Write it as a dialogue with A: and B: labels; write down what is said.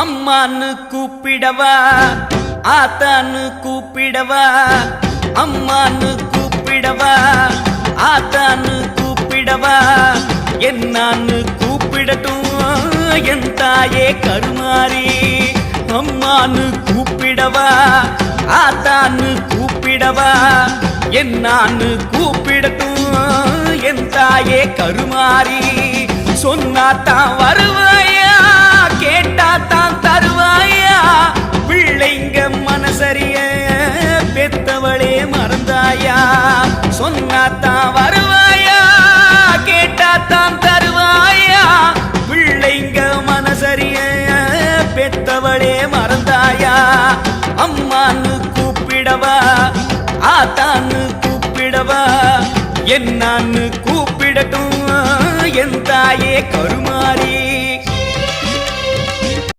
A: அம்மான்னு கூப்பிடவா ஆத்தான்னு கூப்பிடவா அம்மான்னு கூப்பிடவா ஆத்தான்னு கூப்பிடவா என்னான்னு கூப்பிடட்டும் என் தாயே கருமாரி அம்மான்னு கூப்பிடவா ஆத்தான்னு கூப்பிடவா என்னான்னு கூப்பிடட்டும் என் தாயே கருமாரி சொன்னாத்தான் வருவாயா கேட்டாத்தான் தருவாயா பிள்ளைங்க மனசரிய பெத்தவளே மறந்தாயா சொன்னாத்தான் வருவாயா கேட்டாத்தான் தருவாயா பிள்ளைங்க மனசரிய பெத்தவளே மறந்தாயா அம்மான்னு கூப்பிடவா ஆத்தான்னு கூப்பிடவா என்னான்னு கூப்பிடட்டும் என் தாயே கருமாரி